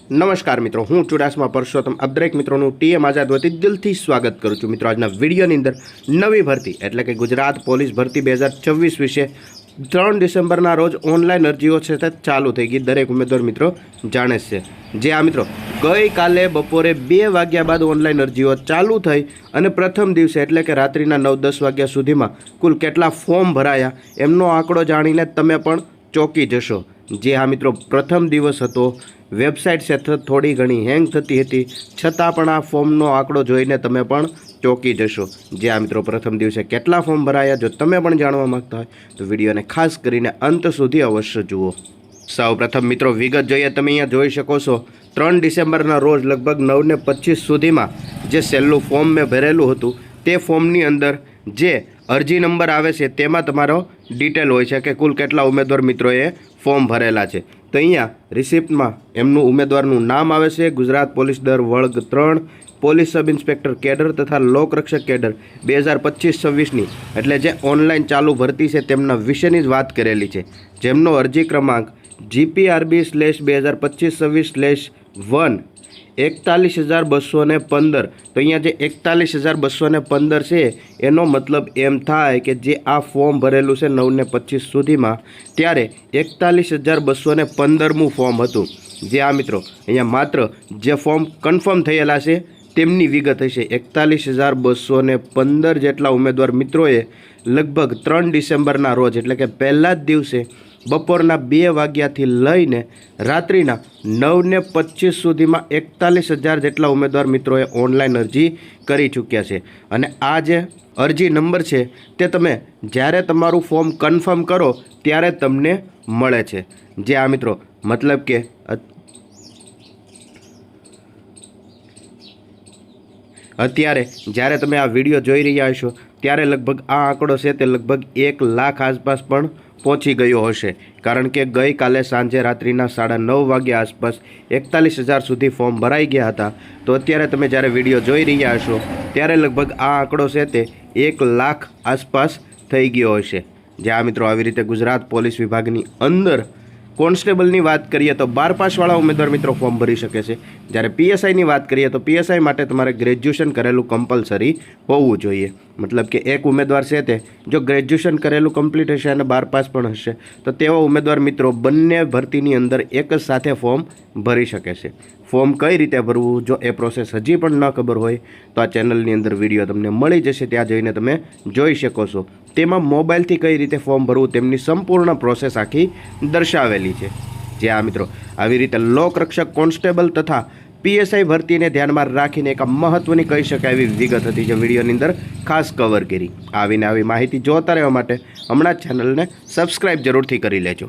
નમસ્કાર મિત્રો, હું ચુડાસમા પરસોત્તમ આપ દરેક મિત્રોનું ટીએમ આઝાદ વતી દિલથી સ્વાગત કરું છું। મિત્રો, આજના વિડીયોની અંદર નવી ભરતી એટલે કે ગુજરાત પોલીસ ભરતી 2024 વિશે 3 ડિસેમ્બરના રોજ ઓનલાઈન અરજીઓ છે તે ચાલુ થઈ ગઈ। દરેક ઉમેદવાર મિત્રો જાણે છે જે આ મિત્રો ગઈકાલે બપોરે 2 વાગ્યા બાદ ઓનલાઈન અરજીઓ ચાલુ થઈ અને પ્રથમ દિવસે એટલે કે રાત્રિના 9-10 વાગ્યા સુધીમાં કુલ કેટલા ફોર્મ ભરાયા એમનો આંકડો જાણીને તમે પણ ચોંકી જશો। જે આ મિત્રો પ્રથમ દિવસ હતો, વેબસાઇટ છે થોડી ઘણી હેંગ થતી હતી, છતાં પણ આ ફોર્મનો આંકડો જોઈને તમે પણ ચોંકી જશો। જે આ મિત્રો પ્રથમ દિવસે કેટલા ફોર્મ ભરાયા જો તમે પણ જાણવા માંગતા હોય તો વિડીયોને ખાસ કરીને અંત સુધી અવશ્ય જુઓ। સૌ પ્રથમ મિત્રો વિગત જોઈએ, તમે અહીંયા જોઈ શકો છો 3 ડિસેમ્બરના રોજ લગભગ 9:25 સુધીમાં જે છેલ્લું ફોર્મ મેં ભરેલું હતું તે ફોર્મની અંદર જે અરજી નંબર આવે છે તેમાં તમારો ડિટેલ હોય છે કે કુલ કેટલા ઉમેદવાર મિત્રોએ ફોર્મ ભરેલા છે। તો અહીંયા રિસિપ્ટમાં એમનું ઉમેદવારનું નામ આવે છે, ગુજરાત પોલીસ દળ વર્ગ 3 પોલીસ સબ ઇન્સ્પેક્ટર કેડર તથા લોકરક્ષક કેડર 2025-26ની એટલે જે ઓનલાઈન ચાલુ ભરતી છે તેમના વિશેની જ વાત કરેલી છે, જેમનો અરજી ક્રમાંક GPRB/2025-26/1 41,215। તો અહીંયા જે 41,215 છે એનો મતલબ એમ થાય કે જે આ ફોર્મ ભરેલું છે 9:25 સુધીમાં ત્યારે 41,215મું ફોર્મ હતું। જે આ મિત્રો અહીંયા માત્ર જે ફોર્મ કન્ફર્મ થયેલા છે તેમની વિગત હશે। 41,215 જેટલા ઉમેદવાર મિત્રોએ લગભગ 3 ડિસેમ્બરના રોજ એટલે કે પહેલા જ દિવસે બપોરના 2 વાગ્યાથી લઈને રાત્રિના 9:25 સુધીમાં 41,000 જેટલા ઉમેદવાર મિત્રોએ ઓનલાઈન અરજી કરી ચૂક્યા છે। અને આ જે અરજી નંબર છે તે તમે જ્યારે તમારું ફોર્મ કન્ફર્મ કરો ત્યારે તમને મળે છે। જે આ મિત્રો મતલબ કે અત્યારે જ્યારે તમે આ વિડીયો જોઈ રહ્યા હશો ત્યારે લગભગ આ આંકડો છે તે લગભગ 1 લાખ આસપાસ પણ પહોંચી ગયો હશે, કારણ કે ગઈકાલે સાંજે રાત્રિના 9:30 વાગ્યા આસપાસ 41,000 સુધી ફોર્મ ભરાઈ ગયા હતા। તો અત્યારે તમે જ્યારે વિડીયો જોઈ રહ્યા હશો ત્યારે લગભગ આ આંકડો છે તે 1 લાખ આસપાસ થઈ ગયો હશે। જે આ મિત્રો આવી રીતે ગુજરાત પોલીસ વિભાગની અંદર કોન્સ્ટેબલની વાત કરીએ તો 12 પાસવાળા ઉમેદવાર મિત્રો ફોર્મ ભરી શકે છે। જ્યારે પીએસઆઈની વાત કરીએ તો પીએસઆઈ માટે તમારે ગ્રેજ્યુએશન કરેલું કમ્પલસરી હોવું જોઈએ। મતલબ કે એક ઉમેદવાર છે તે જો ગ્રેજ્યુએશન કરેલું કમ્પ્લીટ હશે અને 12 પાસ પણ હશે તો તેવા ઉમેદવાર મિત્રો બંને ભરતીની અંદર એક જ સાથે ફોર્મ ભરી શકે છે। ફોર્મ કઈ રીતે ભરવું જો એ પ્રોસેસ હજી પણ ન ખબર હોય તો આ ચેનલની અંદર વિડીયો તમને મળી જશે, ત્યાં જઈને તમે જોઈ શકો છો। તેમાં મોબાઈલથી કઈ રીતે ફોર્મ ભરવું તેમની સંપૂર્ણ પ્રોસેસ આખી દર્શાવેલી છે। જે આ મિત્રો આવી રીતે લોકરક્ષક કોન્સ્ટેબલ તથા પીએસઆઈ ભરતીને ધ્યાનમાં રાખીને એક મહત્વની કહી શકાય એવી વિગત હતી જે વિડીયોની અંદર ખાસ કવર કરી। આવી માહિતી જોતા રહેવા માટે હમણાં જ ચેનલને સબસ્ક્રાઈબ જરૂરથી કરી લેજો।